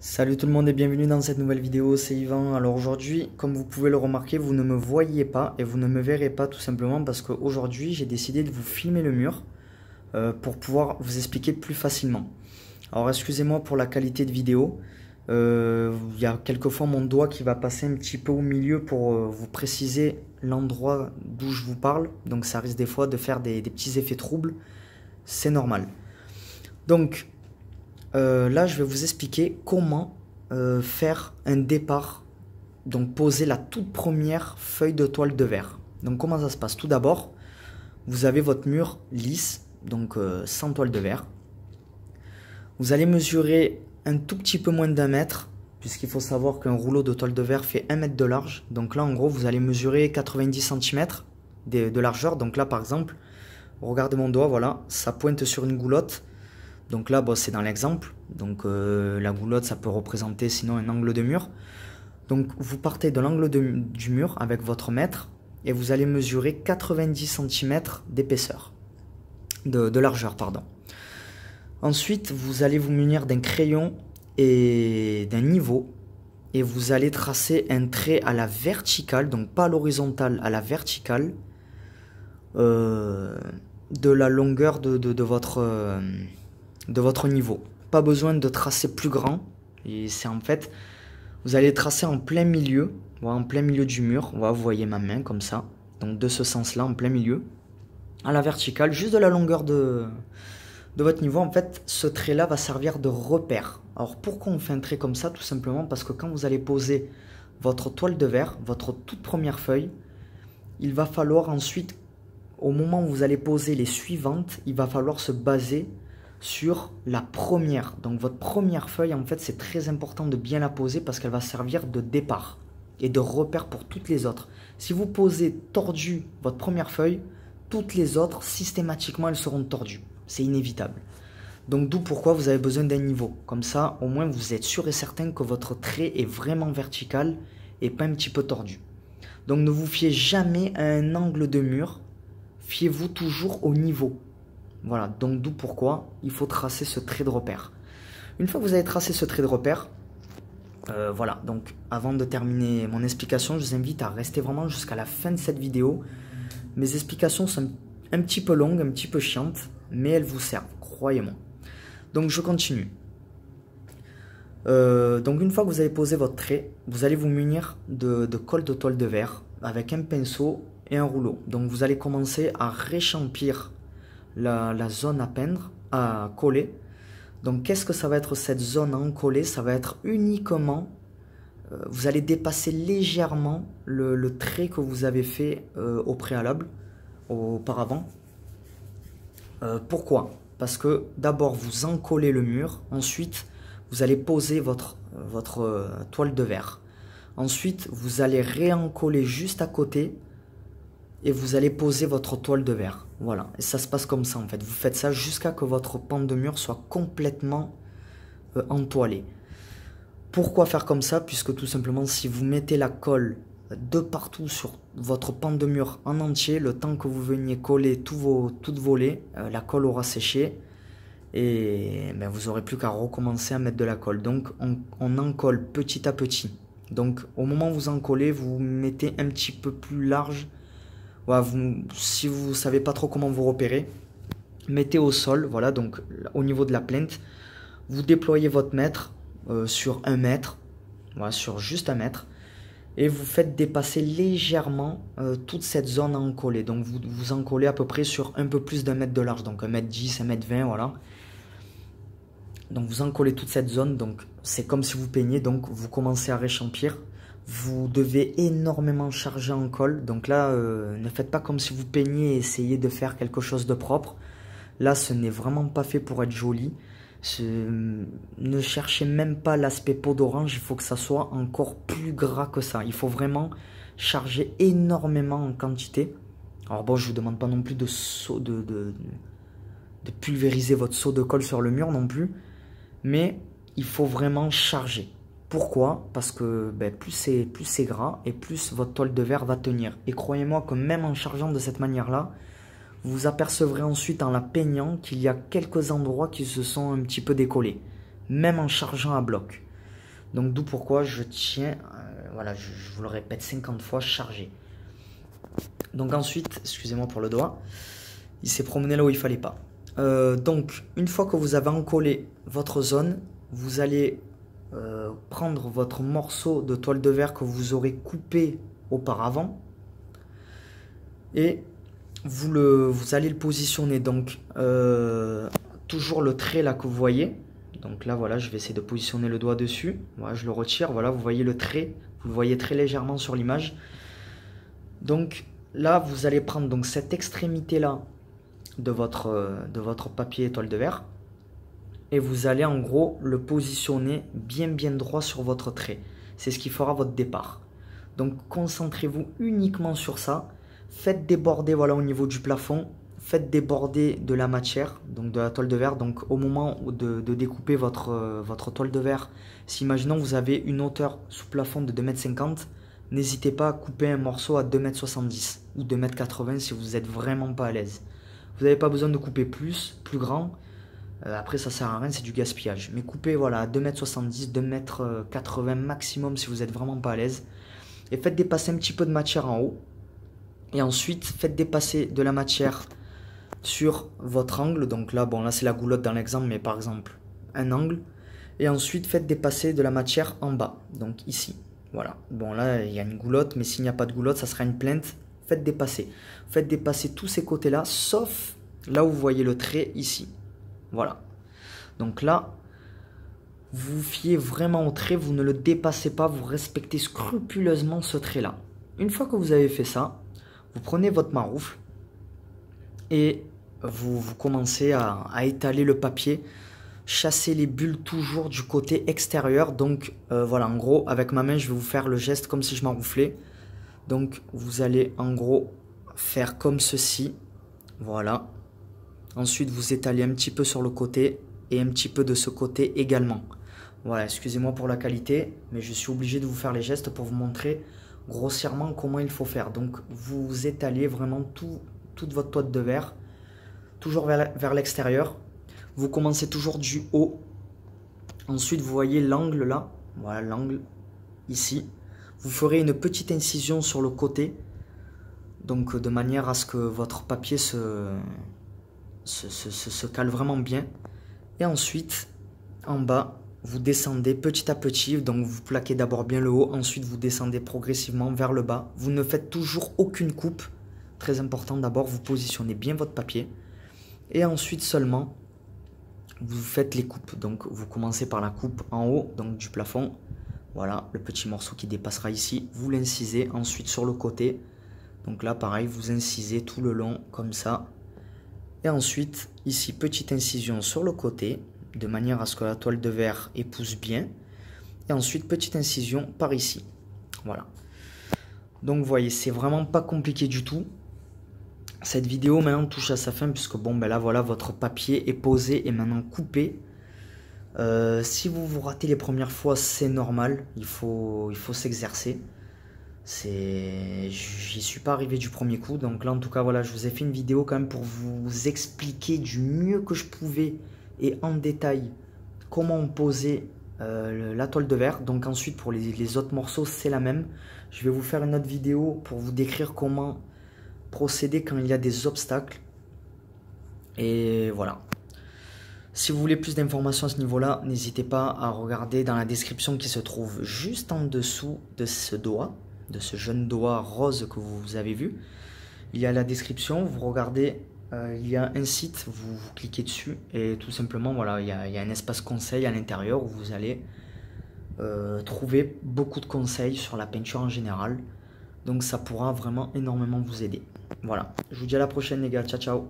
Salut tout le monde et bienvenue dans cette nouvelle vidéo, c'est Yvan. Alors aujourd'hui, comme vous pouvez le remarquer, vous ne me voyez pas et vous ne me verrez pas tout simplement parce qu'aujourd'hui j'ai décidé de vous filmer le mur pour pouvoir vous expliquer plus facilement. Alors excusez-moi pour la qualité de vidéo, il y a quelquefois mon doigt qui va passer un petit peu au milieu pour vous préciser l'endroit d'où je vous parle, donc ça risque des fois de faire des petits effets troubles, c'est normal. Donc là, je vais vous expliquer comment faire un départ, donc poser la toute première feuille de toile de verre. Donc comment ça se passe? Tout d'abord, vous avez votre mur lisse, donc sans toile de verre. Vous allez mesurer un tout petit peu moins d'1 mètre, puisqu'il faut savoir qu'un rouleau de toile de verre fait 1 mètre de large. Donc là, en gros, vous allez mesurer 90 cm de largeur. Donc là, par exemple, regardez mon doigt, voilà, ça pointe sur une goulotte. Donc là, bon, c'est dans l'exemple. Donc la goulotte, ça peut représenter sinon un angle de mur. Donc vous partez de l'angle du mur avec votre mètre et vous allez mesurer 90 cm d'épaisseur, de largeur, pardon. Ensuite, vous allez vous munir d'un crayon et d'un niveau et vous allez tracer un trait à la verticale, donc pas à l'horizontale, à la verticale, de la longueur de votre niveau. Pas besoin de tracer plus grand. Et c'est en fait, vous allez tracer en plein milieu, voilà, en plein milieu du mur. Voilà, vous voyez ma main comme ça. Donc de ce sens-là, en plein milieu, à la verticale, juste de la longueur de votre niveau. En fait, ce trait-là va servir de repère. Alors pourquoi on fait un trait comme ça? Tout simplement parce que quand vous allez poser votre toile de verre, votre toute première feuille, il va falloir ensuite, au moment où vous allez poser les suivantes, il va falloir se baser sur la première. Donc votre première feuille, en fait, c'est très important de bien la poser parce qu'elle va servir de départ et de repère pour toutes les autres. Si vous posez tordu votre première feuille, toutes les autres, systématiquement, elles seront tordues. C'est inévitable. Donc d'où pourquoi vous avez besoin d'un niveau. Comme ça, au moins, vous êtes sûr et certain que votre trait est vraiment vertical et pas un petit peu tordu. Donc ne vous fiez jamais à un angle de mur. Fiez-vous toujours au niveau. Voilà, donc d'où pourquoi il faut tracer ce trait de repère. Une fois que vous avez tracé ce trait de repère, voilà, donc avant de terminer mon explication, je vous invite à rester vraiment jusqu'à la fin de cette vidéo. Mes explications sont un petit peu longues, un petit peu chiantes, mais elles vous servent, croyez-moi. Donc je continue. Donc une fois que vous avez posé votre trait, vous allez vous munir de colle de toile de verre avec un pinceau et un rouleau. Donc vous allez commencer à réchampir la zone à peindre, à coller. Donc qu'est-ce que ça va être cette zone à encoller? Ça va être uniquement, vous allez dépasser légèrement le trait que vous avez fait au préalable, auparavant. Pourquoi? Parce que d'abord vous encollez le mur, ensuite vous allez poser votre toile de verre. Ensuite vous allez réencoller juste à côté et vous allez poser votre toile de verre. Voilà, et ça se passe comme ça en fait. Vous faites ça jusqu'à que votre pan de mur soit complètement entoilé. Pourquoi faire comme ça? Puisque tout simplement, si vous mettez la colle de partout sur votre pan de mur en entier, le temps que vous veniez coller toutes vos laits, la colle aura séché et ben, vous n'aurez plus qu'à recommencer à mettre de la colle. Donc on encolle petit à petit. Donc au moment où vous encollez, vous mettez un petit peu plus large. Voilà, si vous ne savez pas trop comment vous repérer, mettez au sol, voilà, donc au niveau de la plinthe, vous déployez votre mètre sur 1 mètre, voilà, sur juste 1 mètre, et vous faites dépasser légèrement toute cette zone à encoller. Donc vous encollez à peu près sur un peu plus d'1 mètre de large, donc 1m10, 1m20, voilà. Donc vous encollez toute cette zone, donc c'est comme si vous peignez, donc vous commencez à réchampir. Vous devez énormément charger en colle. Donc là, ne faites pas comme si vous peigniez et essayez de faire quelque chose de propre. Là, ce n'est vraiment pas fait pour être joli. Ne cherchez même pas l'aspect peau d'orange. Il faut que ça soit encore plus gras que ça. Il faut vraiment charger énormément en quantité. Alors bon, je ne vous demande pas non plus de pulvériser votre seau de colle sur le mur non plus. Mais il faut vraiment charger. Pourquoi? Parce que ben, plus c'est gras et plus votre toile de verre va tenir. Et croyez-moi que même en chargeant de cette manière-là, vous apercevrez ensuite en la peignant qu'il y a quelques endroits qui se sont un petit peu décollés. Même en chargeant à bloc. Donc d'où pourquoi je tiens, voilà, je vous le répète 50 fois, chargé. Donc ensuite, excusez-moi pour le doigt, il s'est promené là où il fallait pas. Donc une fois que vous avez encollé votre zone, vous allez prendre votre morceau de toile de verre que vous aurez coupé auparavant et vous allez le positionner. Donc toujours le trait là que vous voyez. Donc là voilà, je vais essayer de positionner le doigt dessus. Voilà, je le retire. Voilà, vous voyez le trait, vous le voyez très légèrement sur l'image. Donc là, vous allez prendre donc cette extrémité là de votre papier toile de verre et vous allez en gros le positionner bien droit sur votre trait. C'est ce qui fera votre départ. Donc concentrez-vous uniquement sur ça. Faites déborder voilà au niveau du plafond. Faites déborder de la matière, donc de la toile de verre. Donc au moment de découper votre toile de verre, si imaginons vous avez une hauteur sous plafond de 2,50 m, n'hésitez pas à couper un morceau à 2,70 m ou 2,80 m si vous n'êtes vraiment pas à l'aise. Vous n'avez pas besoin de couper plus grand. Après ça sert à rien, c'est du gaspillage. Mais coupez voilà à 2,70 m, 2,80 m maximum si vous n'êtes vraiment pas à l'aise. Et faites dépasser un petit peu de matière en haut. Et ensuite faites dépasser de la matière sur votre angle. Donc là, bon là c'est la goulotte dans l'exemple, mais par exemple un angle. Et ensuite faites dépasser de la matière en bas. Donc ici. Voilà. Bon là il y a une goulotte, mais s'il n'y a pas de goulotte, ça sera une plainte. Faites dépasser. Faites dépasser tous ces côtés-là, sauf là où vous voyez le trait ici. Voilà. Donc là, vous vous fiez vraiment au trait, vous ne le dépassez pas, vous respectez scrupuleusement ce trait-là. Une fois que vous avez fait ça, vous prenez votre maroufle et vous commencez à étaler le papier, chasser les bulles toujours du côté extérieur. Donc voilà, en gros, avec ma main, je vais vous faire le geste comme si je marouflais. Donc vous allez en gros faire comme ceci, voilà. Ensuite vous étalez un petit peu sur le côté et un petit peu de ce côté également. Voilà, excusez-moi pour la qualité, mais je suis obligé de vous faire les gestes pour vous montrer grossièrement comment il faut faire. Donc vous étalez vraiment toute votre toile de verre, toujours vers l'extérieur. Vous commencez toujours du haut. Ensuite vous voyez l'angle là, voilà l'angle ici. Vous ferez une petite incision sur le côté, donc de manière à ce que votre papier se cale vraiment bien. Et ensuite, en bas, vous descendez petit à petit, donc vous plaquez d'abord bien le haut, ensuite vous descendez progressivement vers le bas. Vous ne faites toujours aucune coupe, très important, d'abord vous positionnez bien votre papier, et ensuite seulement, vous faites les coupes. Donc vous commencez par la coupe en haut, donc du plafond. Voilà, le petit morceau qui dépassera ici, vous l'incisez. Ensuite sur le côté, donc là pareil, vous incisez tout le long comme ça. Et ensuite, ici, petite incision sur le côté, de manière à ce que la toile de verre épouse bien. Et ensuite, petite incision par ici. Voilà. Donc vous voyez, c'est vraiment pas compliqué du tout. Cette vidéo maintenant touche à sa fin, puisque bon, ben là voilà, votre papier est posé et maintenant coupé. Si vous ratez les premières fois, c'est normal, il faut s'exercer. J'y suis pas arrivé du premier coup, donc là en tout cas voilà, je vous ai fait une vidéo quand même pour vous expliquer du mieux que je pouvais et en détail comment on posait la toile de verre. Donc ensuite pour les autres morceaux c'est la même. Je vais vous faire une autre vidéo pour vous décrire comment procéder quand il y a des obstacles. Et voilà. Si vous voulez plus d'informations à ce niveau-là, n'hésitez pas à regarder dans la description qui se trouve juste en dessous de ce doigt, de ce jeune doigt rose que vous avez vu. Il y a la description, vous regardez, il y a un site, vous cliquez dessus et tout simplement, voilà, il y a un espace conseil à l'intérieur où vous allez trouver beaucoup de conseils sur la peinture en général. Donc ça pourra vraiment énormément vous aider. Voilà, je vous dis à la prochaine les gars, ciao ciao.